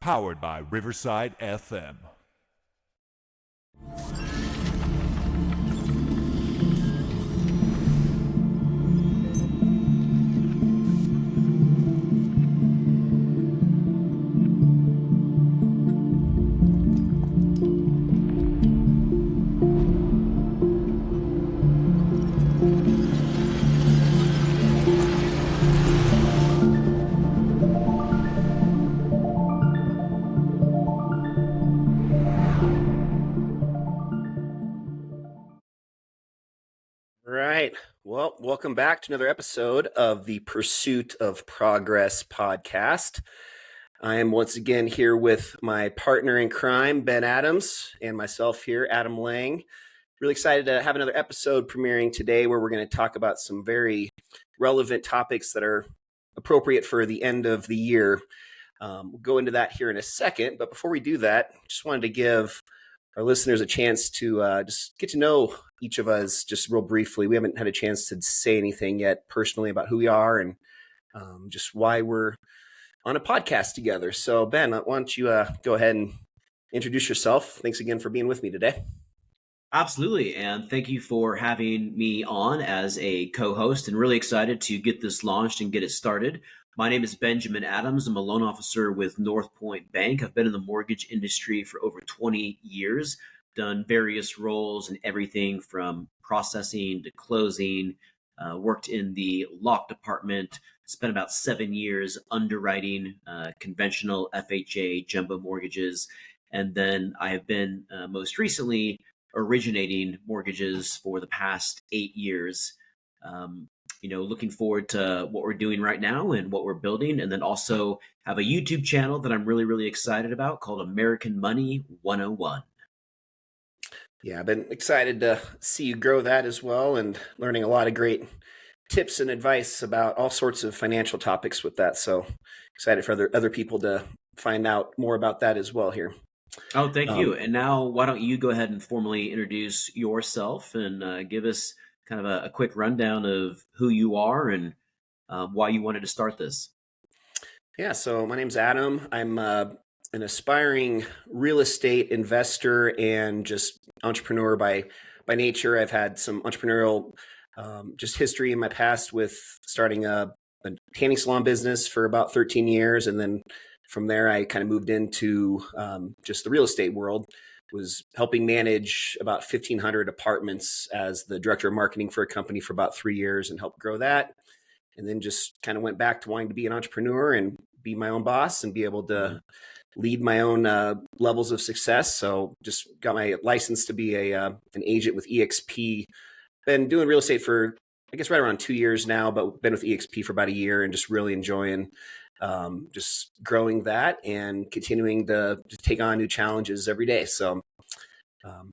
Powered by Riverside FM. All right. Well, welcome back to another episode of the Pursuit of Progress podcast. I am once again here with my partner in crime, Ben Adams, and myself here, Adam Lang. Really excited to have another episode premiering today where we're going to talk about some very relevant topics that are appropriate for the end of the year. We'll go into that here in a second. But before we do that, just wanted to give our listeners a chance to just get to know each of us just real briefly. We haven't had a chance to say anything yet personally about who we are and just why we're on a podcast together. So Ben, why don't you go ahead and introduce yourself? Thanks again for being with me today. Absolutely. And thank you for having me on as a co-host, and really excited to get this launched and get it started. My name is Benjamin Adams. I'm a loan officer with North Point Bank. I've been in the mortgage industry for over 20 years, done various roles in everything from processing to closing, worked in the lock department, spent about 7 years underwriting conventional FHA jumbo mortgages. And then I have been most recently originating mortgages for the past 8 years. Looking forward to what we're doing right now and what we're building. And then also have a YouTube channel that I'm really, really excited about called American Money 101. Yeah, I've been excited to see you grow that as well and learning a lot of great tips and advice about all sorts of financial topics with that. So excited for other people to find out more about that as well here. Oh, thank you. And now why don't you go ahead and formally introduce yourself and give us kind of a quick rundown of who you are and why you wanted to start this. Yeah, so my name's Adam. I'm an aspiring real estate investor and just entrepreneur by nature. I've had some entrepreneurial just history in my past with starting a tanning salon business for about 13 years. And then from there, I kind of moved into just the real estate world, was helping manage about 1,500 apartments as the director of marketing for a company for about 3 years and helped grow that. And then just kind of went back to wanting to be an entrepreneur and be my own boss and be able to lead my own levels of success. So just got my license to be an agent with EXP. Been doing real estate for, I guess, right around 2 years now, but been with EXP for about a year and just really enjoying just growing that and continuing to take on new challenges every day. So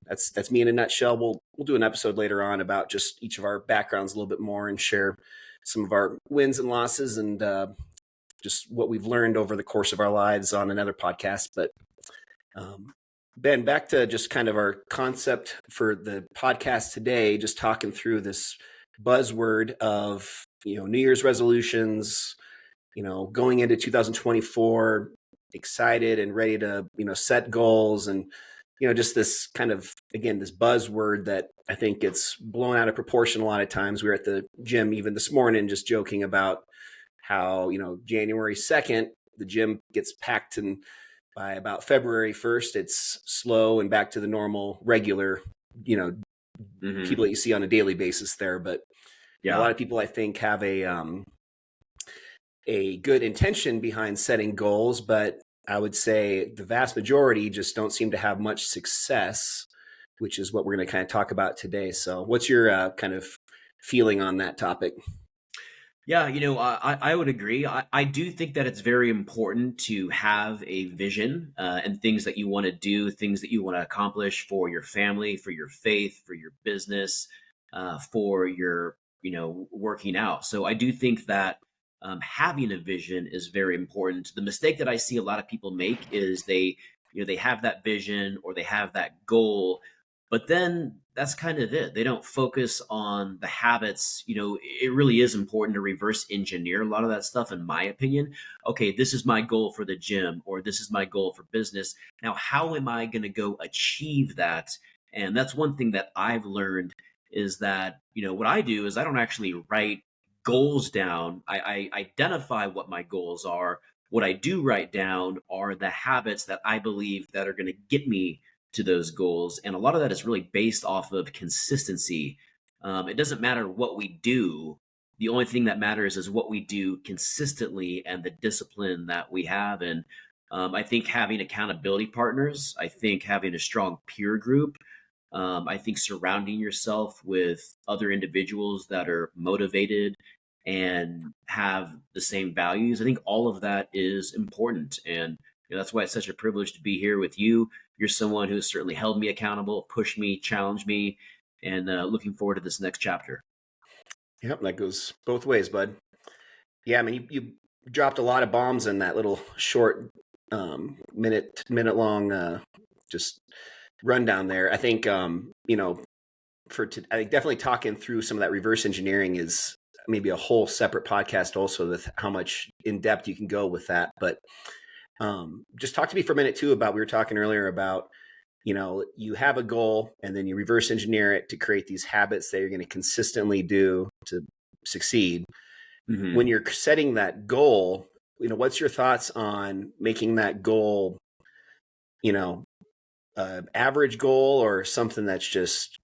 that's me in a nutshell. We'll do an episode later on about just each of our backgrounds a little bit more and share some of our wins and losses and just what we've learned over the course of our lives on another podcast. But Ben, back to just kind of our concept for the podcast today, just talking through this buzzword of, New Year's resolutions, going into 2024, excited and ready to, set goals and, just this kind of, again, this buzzword that I think gets blown out of proportion a lot of times. We were at the gym even this morning just joking about how, January 2nd, the gym gets packed and by about February 1st, it's slow and back to the normal, regular, people that you see on a daily basis there. But a lot of people, I think, have a good intention behind setting goals, but I would say the vast majority just don't seem to have much success, which is what we're going to kind of talk about today. So what's your kind of feeling on that topic? Yeah, I would agree. I do think that it's very important to have a vision and things that you want to do, things that you want to accomplish for your family, for your faith, for your business, for your, working out. So I do think that having a vision is very important. The mistake that I see a lot of people make is they have that vision or they have that goal, but then that's kind of it. They don't focus on the habits. It really is important to reverse engineer a lot of that stuff, in my opinion. Okay, this is my goal for the gym, or this is my goal for business. Now, how am I going to go achieve that? And that's one thing that I've learned is that, what I do is I don't actually write goals down. I identify what my goals are. What I do write down are the habits that I believe that are going to get me to those goals. And a lot of that is really based off of consistency. It doesn't matter what we do. The only thing that matters is what we do consistently and the discipline that we have. And I think having accountability partners, I think having a strong peer group, I think surrounding yourself with other individuals that are motivated and have the same values, I think all of that is important. And that's why it's such a privilege to be here with you. You're someone who's certainly held me accountable, pushed me, challenged me, and looking forward to this next chapter. Yep, that goes both ways, bud. Yeah, I mean, you dropped a lot of bombs in that little short minute long just rundown there. I think I think definitely talking through some of that reverse engineering is maybe a whole separate podcast also with how much in depth you can go with that. But just talk to me for a minute too about, we were talking earlier about, you have a goal and then you reverse engineer it to create these habits that you're going to consistently do to succeed. Mm-hmm. When you're setting that goal, what's your thoughts on making that goal, average goal or something that's just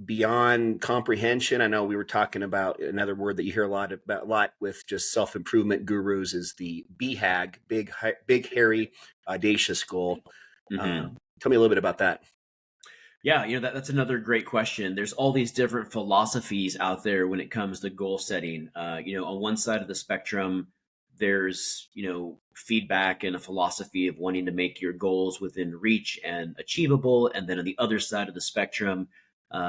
beyond comprehension? I know we were talking about another word that you hear a lot with just self-improvement gurus is the BHAG, big, hairy, audacious goal. Mm-hmm. Tell me a little bit about that. Yeah, that's another great question. There's all these different philosophies out there when it comes to goal setting. On one side of the spectrum, there's feedback and a philosophy of wanting to make your goals within reach and achievable, and then on the other side of the spectrum,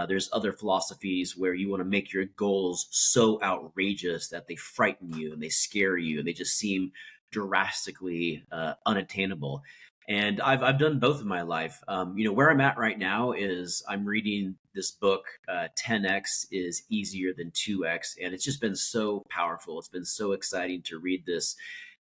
there's other philosophies where you want to make your goals so outrageous that they frighten you and they scare you and they just seem drastically unattainable. And I've done both in my life. Where I'm at right now is I'm reading this book, 10x is easier than 2x, and it's just been so powerful. It's been so exciting to read this.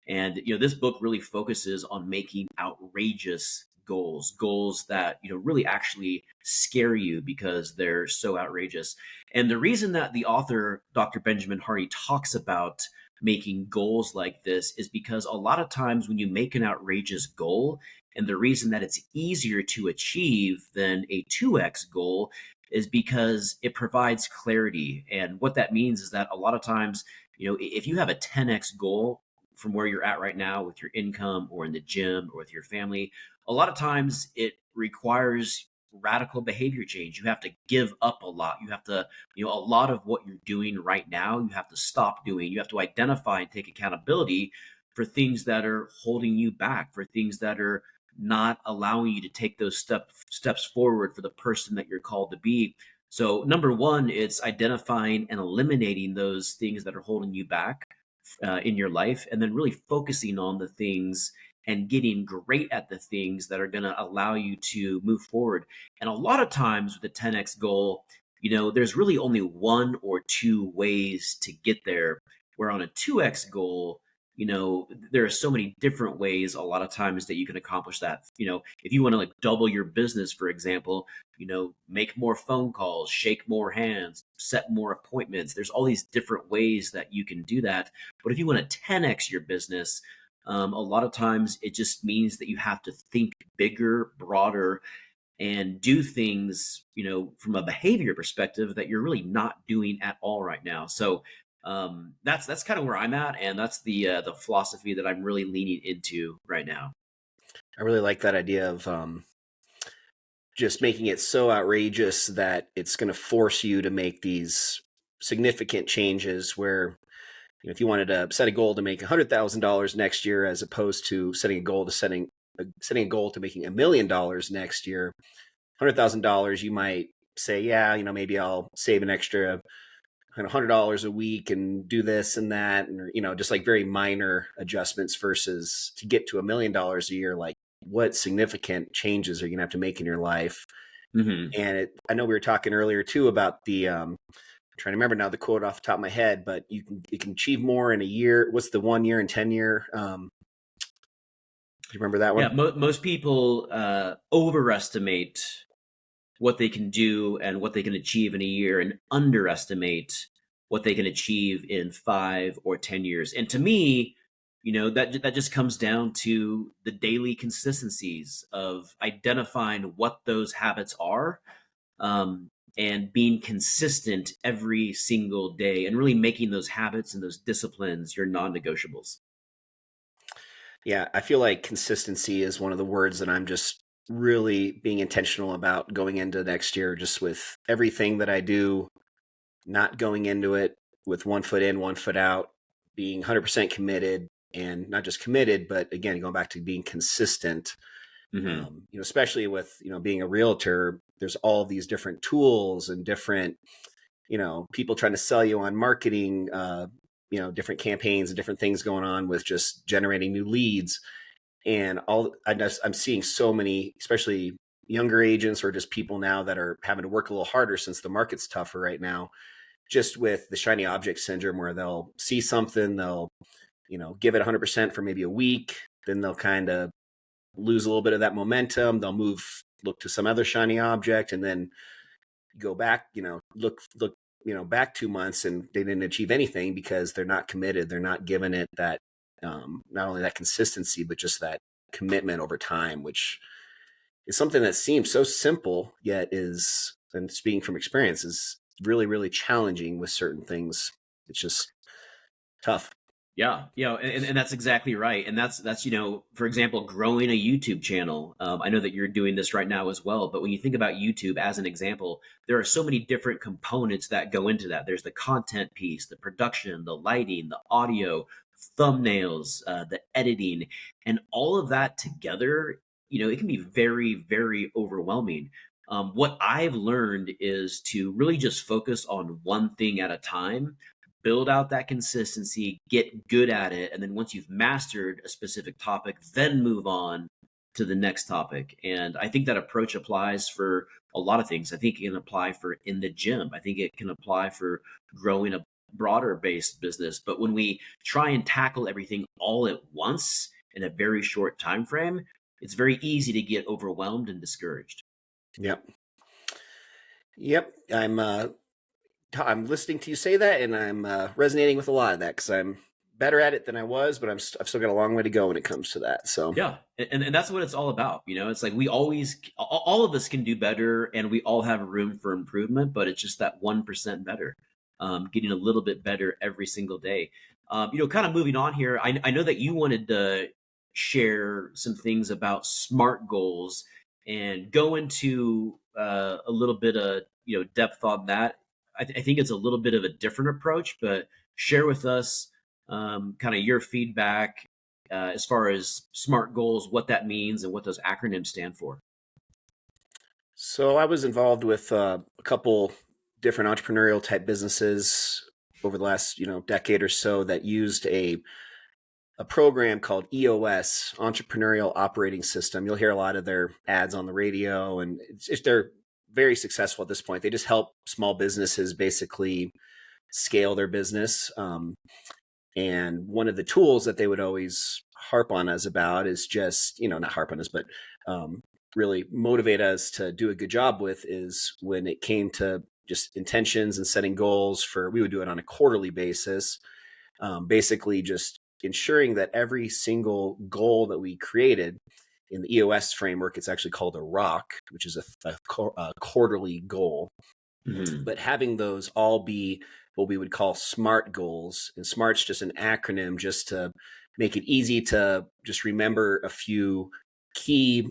And this book really focuses on making outrageous goals that really actually scare you because they're so outrageous. And the reason that the author, Dr. Benjamin Hardy, talks about making goals like this is because a lot of times when you make an outrageous goal, and the reason that it's easier to achieve than a 2x goal is because it provides clarity. And what that means is that a lot of times, if you have a 10x goal from where you're at right now with your income or in the gym or with your family, a lot of times it requires radical behavior change. You have to give up a lot. You have to, a lot of what you're doing right now, you have to stop doing. You have to identify and take accountability for things that are holding you back, for things that are not allowing you to take those steps forward for the person that you're called to be. So number one, it's identifying and eliminating those things that are holding you back in your life, and then really focusing on the things and getting great at the things that are going to allow you to move forward. And a lot of times with the 10x goal, there's really only one or two ways to get there. Where on a 2x goal, there are so many different ways a lot of times that you can accomplish that. If you want to like double your business, for example, make more phone calls, shake more hands, set more appointments. There's all these different ways that you can do that. But if you want to 10x your business, a lot of times it just means that you have to think bigger, broader, and do things, from a behavior perspective that you're really not doing at all right now. So that's kind of where I'm at, and that's the philosophy that I'm really leaning into right now. I really like that idea of just making it so outrageous that it's going to force you to make these significant changes where, if you wanted to set a goal to make $100,000 next year, as opposed to setting a goal to making $1 million next year, $100,000, you might say, yeah, maybe I'll save an extra $100 a week and do this and that, and just like very minor adjustments, versus to get to $1 million a year, like what significant changes are you gonna have to make in your life? Mm-hmm. And I know we were talking earlier too about the I'm trying to remember now the quote off the top of my head, but you can achieve more in a year. What's the 1 year and 10 year? Do you remember that Yeah, one? most people overestimate what they can do and what they can achieve in a year, and underestimate what they can achieve in 5 or 10 years. And to me, that just comes down to the daily consistencies of identifying what those habits are, um, and being consistent every single day, and really making those habits and those disciplines your non-negotiables. Yeah, I feel like consistency is one of the words that I'm just really being intentional about going into next year, just with everything that I do, not going into it with 1 foot in, 1 foot out, being 100% committed, and not just committed, but again, going back to being consistent. Hmm. Especially with, being a realtor, there's all these different tools and different, people trying to sell you on marketing, different campaigns and different things going on with just generating new leads. And I'm seeing so many, especially younger agents or just people now that are having to work a little harder since the market's tougher right now, just with the shiny object syndrome, where they'll see something, they'll, give it 100% for maybe a week, then they'll kind of lose a little bit of that momentum. They'll look to some other shiny object, and then go back, look, back 2 months, and they didn't achieve anything because they're not committed. They're not giving it that, not only that consistency, but just that commitment over time, which is something that seems so simple, yet is, and speaking from experience, is really, really challenging with certain things. It's just tough. Yeah, and that's exactly right. And that's for example, growing a YouTube channel. I know that you're doing this right now as well. But when you think about YouTube as an example, there are so many different components that go into that. There's the content piece, the production, the lighting, the audio, thumbnails, the editing, and all of that together. It can be very, very overwhelming. What I've learned is to really just focus on one thing at a time, build out that consistency, get good at it, and then once you've mastered a specific topic, then move on to the next topic. And I think that approach applies for a lot of things. I think it can apply for in the gym. I think it can apply for growing a broader based business. But when we try and tackle everything all at once in a very short time frame, it's very easy to get overwhelmed and discouraged. Yep. Yep. I'm listening to you say that, and I'm resonating with a lot of that, because I'm better at it than I was, but I've still got a long way to go when it comes to that. So Yeah, and that's what it's all about. It's like we always, all of us can do better, and we all have room for improvement. But it's just that 1% better, getting a little bit better every single day. Kind of moving on here. I know that you wanted to share some things about SMART goals and go into a little bit of depth on that. I think it's a little bit of a different approach, but share with us kind of your feedback as far as SMART goals, what that means, and what those acronyms stand for. So I was involved with a couple different entrepreneurial type businesses over the last, decade or so, that used a program called EOS, Entrepreneurial Operating System. You'll hear a lot of their ads on the radio, and they're very successful at this point. They just help small businesses basically scale their business. And one of the tools that they would always harp on us about is just, not harp on us, but really motivate us to do a good job with, is when it came to just intentions and setting goals we would do it on a quarterly basis. Basically just ensuring that every single goal that we created in the EOS framework, it's actually called a ROC, which is a quarterly goal, Hmm. but having those all be what we would call SMART goals. And SMART's just an acronym just to make it easy to just remember a few key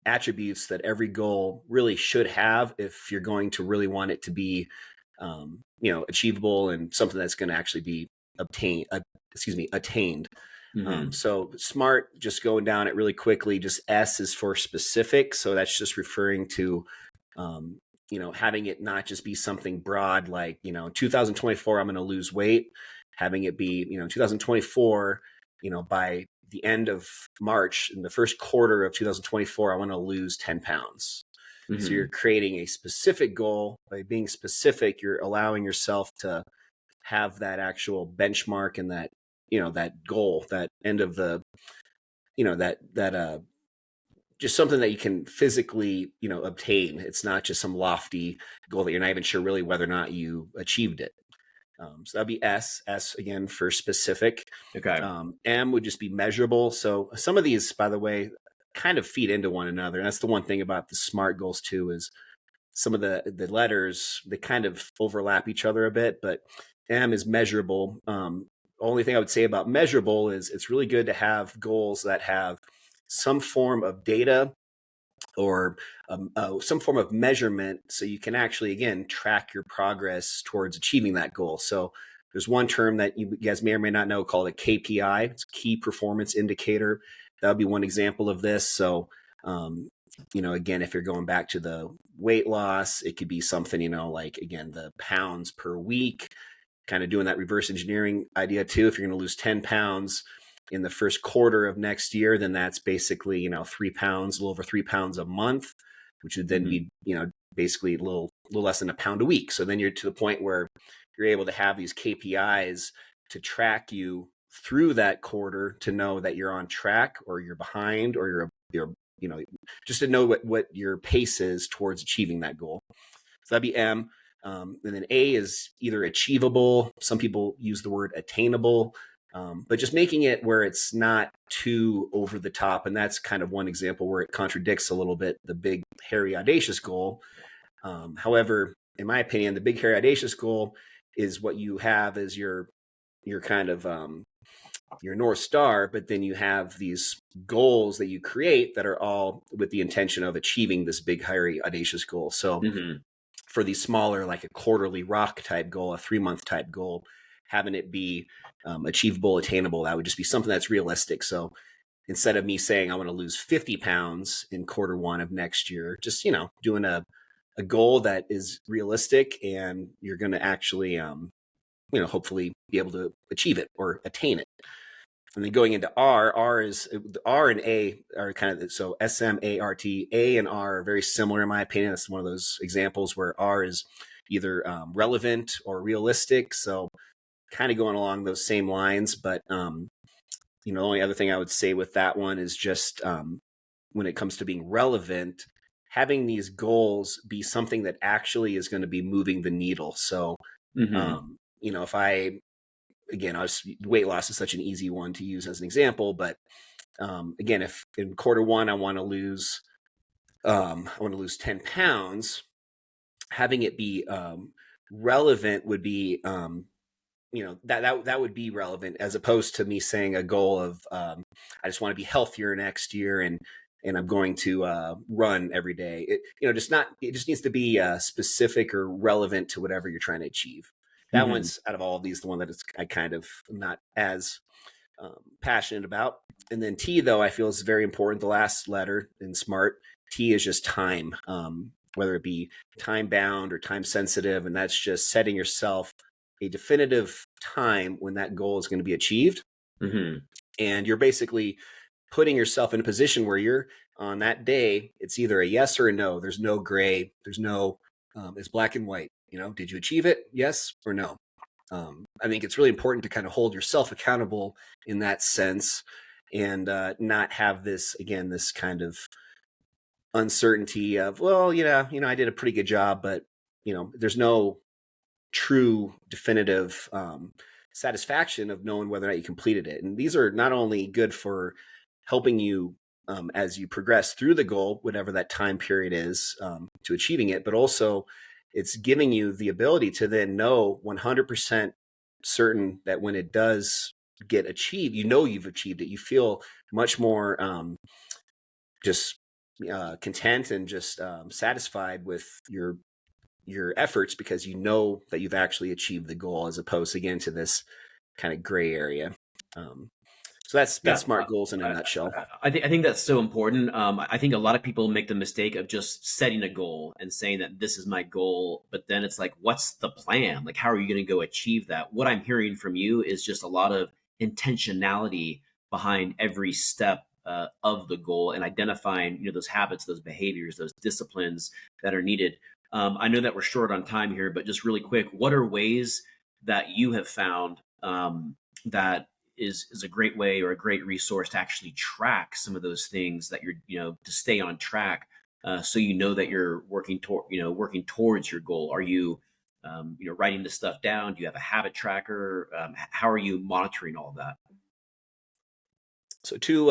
attributes that every goal really should have if you're going to really want it to be, achievable, and something that's going to actually be attained. Hmm. So SMART, just going down it really quickly, just S is for specific. So that's just referring to, um, having it not just be something broad like, 2024, I'm going to lose weight. Having it be, 2024, by the end of March, in the first quarter of 2024, I want to lose 10 pounds. So you're creating a specific goal. By being specific, you're allowing yourself to have that actual benchmark and that, that goal, that end of the, that just something that you can physically, obtain. It's not just some lofty goal that you're not even sure really whether or not you achieved it. So that'd be S again for specific. Okay. M would just be measurable. So some of these, by the way, kind of feed into one another. And that's the one thing about the SMART goals too, is some of the letters, they kind of overlap each other a bit, but M is measurable. Only thing I would say about measurable is it's really good to have goals that have some form of data or some form of measurement, so you can actually, again, track your progress towards achieving that goal. So there's one term that you guys may or may not know called a KPI. It's key performance indicator. That would be one example of this. So, again, if you're going back to the weight loss, it could be something, like, again, the pounds per week, kind of doing that reverse engineering idea too. If you're going to lose 10 pounds in the first quarter of next year, then that's basically, 3 pounds, a little over 3 pounds a month, which would then be, basically a little less than a pound a week. So then you're to the point where you're able to have these KPIs to track you through that quarter to know that you're on track or you're behind or you're just to know what your pace is towards achieving that goal. So that'd be M. And then A is either achievable. Some people use the word attainable. But just making it where it's not too over the top. And that's kind of one example where it contradicts a little bit the big, hairy, audacious goal. However, in my opinion, the big, hairy, audacious goal is what you have as your kind of your North Star. But then you have these goals that you create that are all with the intention of achieving this big, hairy, audacious goal. So for these smaller, like a quarterly rock type goal, a 3-month type goal, having it be achievable, attainable, that would just be something that's realistic. So instead of me saying I want to lose 50 pounds in quarter 1 of next year, just, doing a goal that is realistic and you're going to actually, hopefully be able to achieve it or attain it. And then going into R and A are kind of, so SMART, A and R are very similar in my opinion. That's one of those examples where R is either relevant or realistic. So kind of going along those same lines, but the only other thing I would say with that one is just when it comes to being relevant, having these goals be something that actually is going to be moving the needle. So, if weight loss is such an easy one to use as an example, but again, if in quarter 1 I want to lose 10 pounds, having it be relevant would be that would be relevant, as opposed to me saying a goal of I just want to be healthier next year and I'm going to run every day. It just needs to be specific or relevant to whatever you're trying to achieve. That one's, out of all of these, the one that I kind of am not as passionate about. And then T, though, I feel is very important. The last letter in SMART, T is just time, whether it be time bound or time sensitive. And that's just setting yourself a definitive time when that goal is going to be achieved. And you're basically putting yourself in a position where you're on that day, it's either a yes or a no. There's no gray. There's no, it's black and white. Did you achieve it? Yes or no? I think it's really important to kind of hold yourself accountable in that sense and not have this kind of uncertainty of, well, I did a pretty good job, but, there's no true definitive satisfaction of knowing whether or not you completed it. And these are not only good for helping you as you progress through the goal, whatever that time period is to achieving it, but also it's giving you the ability to then know 100% certain that when it does get achieved, you've achieved it. You feel much more just content and just satisfied with your efforts, because you know that you've actually achieved the goal, as opposed again to this kind of gray area. So that's SMART goals in a nutshell. I think that's so important. I think a lot of people make the mistake of just setting a goal and saying that this is my goal, but then it's like, what's the plan? Like, how are you going to go achieve that? What I'm hearing from you is just a lot of intentionality behind every step of the goal and identifying, those habits, those behaviors, those disciplines that are needed. I know that we're short on time here, but just really quick, what are ways that you have found that is a great way or a great resource to actually track some of those things that you're, to stay on track, so that you're working towards your goal? Are you, writing this stuff down? Do you have a habit tracker? How are you monitoring all of that? So two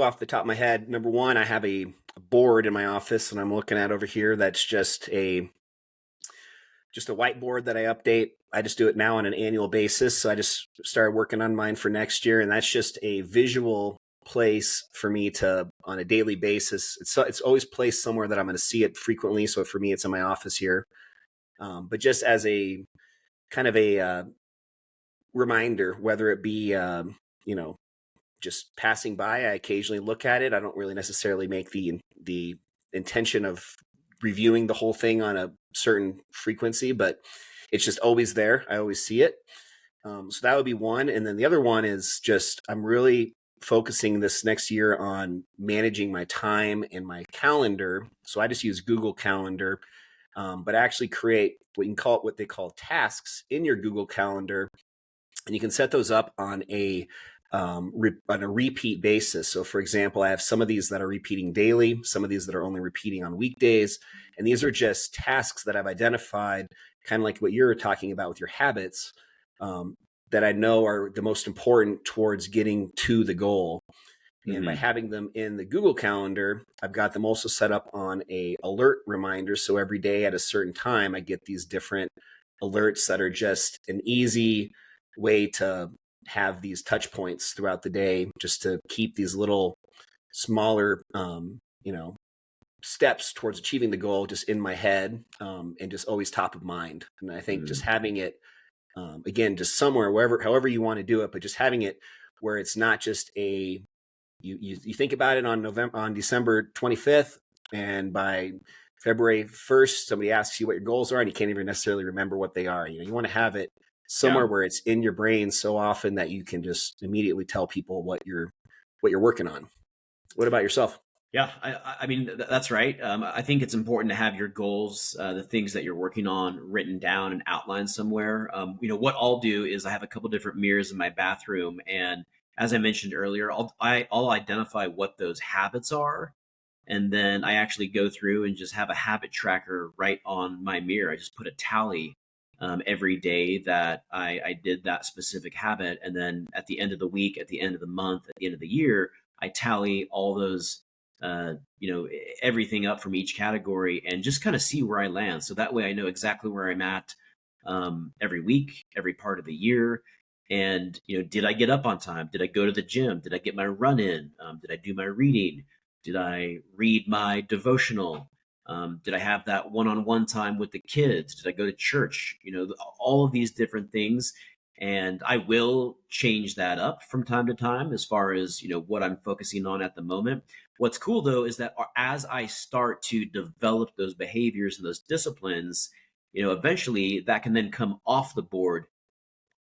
off the top of my head. Number one, I have a board in my office, and I'm looking at over here. That's just a whiteboard that I update. I just do it now on an annual basis. So I just started working on mine for next year, and that's just a visual place for me to, on a daily basis. It's always placed somewhere that I'm going to see it frequently. So for me, it's in my office here. But just as a kind of a reminder, whether it be just passing by, I occasionally look at it. I don't really necessarily make the intention of reviewing the whole thing on a certain frequency, but it's just always there. I always see it. So that would be one. And then the other one is just, I'm really focusing this next year on managing my time and my calendar. So I just use Google Calendar, but actually create what they call tasks in your Google Calendar. And you can set those up on a repeat basis. So for example, I have some of these that are repeating daily, some of these that are only repeating on weekdays. And these are just tasks that I've identified, kind of like what you're talking about with your habits, that I know are the most important towards getting to the goal. And by having them in the Google Calendar, I've got them also set up on a alert reminder. So every day at a certain time, I get these different alerts that are just an easy way to have these touch points throughout the day, just to keep these little smaller, steps towards achieving the goal just in my head, and just always top of mind. And I think just having it, again, just somewhere, however you want to do it, but just having it where it's not just you think about it on December 25th, and by February 1st, somebody asks you what your goals are and you can't even necessarily remember what they are. You want to have it somewhere where it's in your brain so often that you can just immediately tell people what you're working on. What about yourself? Yeah, I mean, that's right. I think it's important to have your goals, the things that you're working on, written down and outlined somewhere. What I'll do is I have a couple different mirrors in my bathroom, and as I mentioned earlier, I'll identify what those habits are, and then I actually go through and just have a habit tracker right on my mirror. I just put a tally every day that I did that specific habit, and then at the end of the week, at the end of the month, at the end of the year, I tally all those everything up from each category and just kind of see where I land. So that way I know exactly where I'm at every week, every part of the year. And, did I get up on time? Did I go to the gym? Did I get my run in? Did I do my reading? Did I read my devotional? Did I have that one-on-one time with the kids? Did I go to church? All of these different things. And I will change that up from time to time as far as, what I'm focusing on at the moment. What's cool though is that as I start to develop those behaviors and those disciplines, eventually that can then come off the board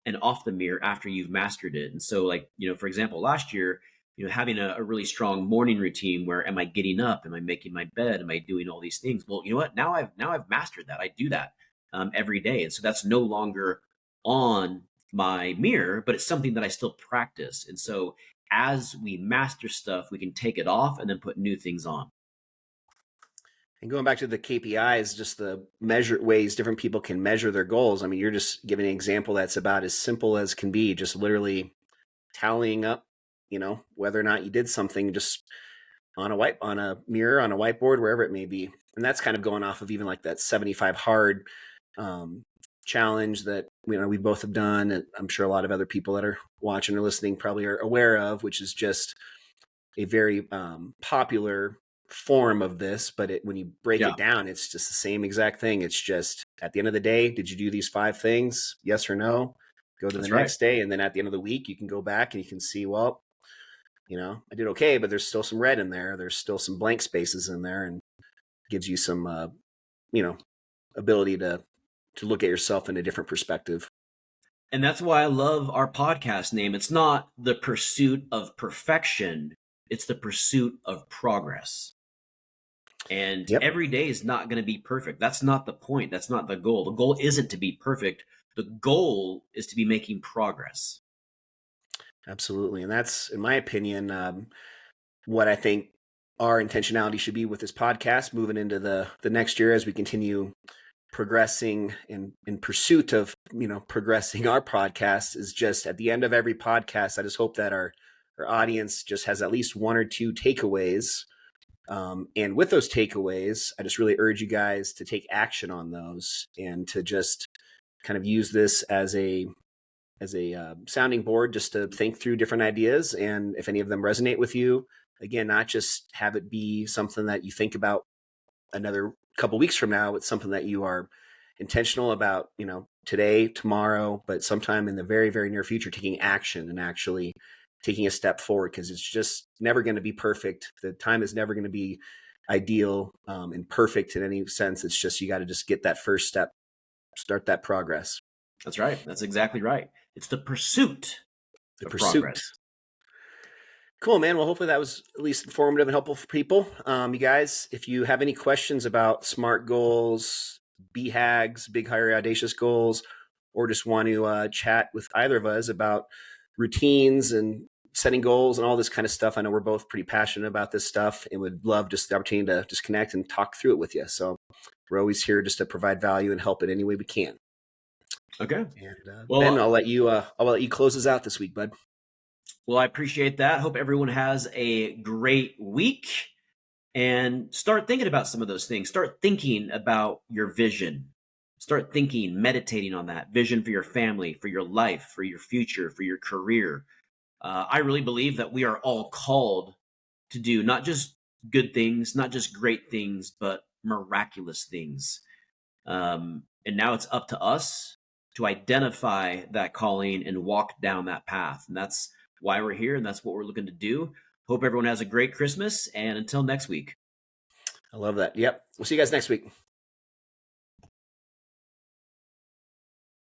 and off the mirror after you've mastered it. And so for example, last year, having a really strong morning routine where am I getting up? Am I making my bed? Am I doing all these things? Well, you know what? Now I've mastered that. I do that every day. And so that's no longer on my mirror, but it's something that I still practice. And so as we master stuff, we can take it off and then put new things on. And going back to the KPIs, just the measure ways different people can measure their goals. I mean, you're just giving an example that's about as simple as can be, just literally tallying up, whether or not you did something just on a mirror, on a whiteboard, wherever it may be. And that's kind of going off of even like that 75 hard challenge that we both have done, and I'm sure a lot of other people that are watching or listening probably are aware of, which is just a very popular form of this. But when you break it down, it's just the same exact thing. It's just at the end of the day, did you do these 5 things? Yes or no? Go to the next day, and then at the end of the week, you can go back and you can see, well, I did okay, but there's still some red in there. There's still some blank spaces in there, and gives you some, ability to look at yourself in a different perspective. And that's why I love our podcast name. It's not the pursuit of perfection, It's the pursuit of progress. And Yep. every day is not going to be perfect. That's not the point. That's not the goal. The goal isn't to be perfect. The goal is to be making progress. Absolutely. And that's, in my opinion, what I think our intentionality should be with this podcast moving into the next year as we continue progressing in pursuit of, progressing our podcast. Is just at the end of every podcast, I just hope that our audience just has at least one or two takeaways. And with those takeaways, I just really urge you guys to take action on those and to just kind of use this as a sounding board, just to think through different ideas. And if any of them resonate with you, again, not just have it be something that you think about another couple weeks from now. It's something that you are intentional about, today, tomorrow, but sometime in the very, very near future, taking action and actually taking a step forward, because it's just never going to be perfect. The time is never going to be ideal and perfect in any sense. It's just, you got to just get that first step, start that progress. That's right. That's exactly right. It's the pursuit of Pursuit. progress. Cool, man. Well, hopefully that was at least informative and helpful for people. You guys, if you have any questions about SMART goals, BHAGs, big, hairy, audacious goals, or just want to chat with either of us about routines and setting goals and all this kind of stuff, I know we're both pretty passionate about this stuff and would love just the opportunity to just connect and talk through it with you. So we're always here just to provide value and help in any way we can. Okay. And Ben, I'll let you close us out this week, bud. Well, I appreciate that. Hope everyone has a great week, and start thinking about some of those things. Start thinking about your vision. Start thinking, meditating on that vision for your family, for your life, for your future, for your career. I really believe that we are all called to do not just good things, not just great things, but miraculous things. And now it's up to us to identify that calling and walk down that path. And that's why we're here, and that's what we're looking to do. Hope everyone has a great Christmas, and until next week. I love that. Yep. We'll see you guys next week.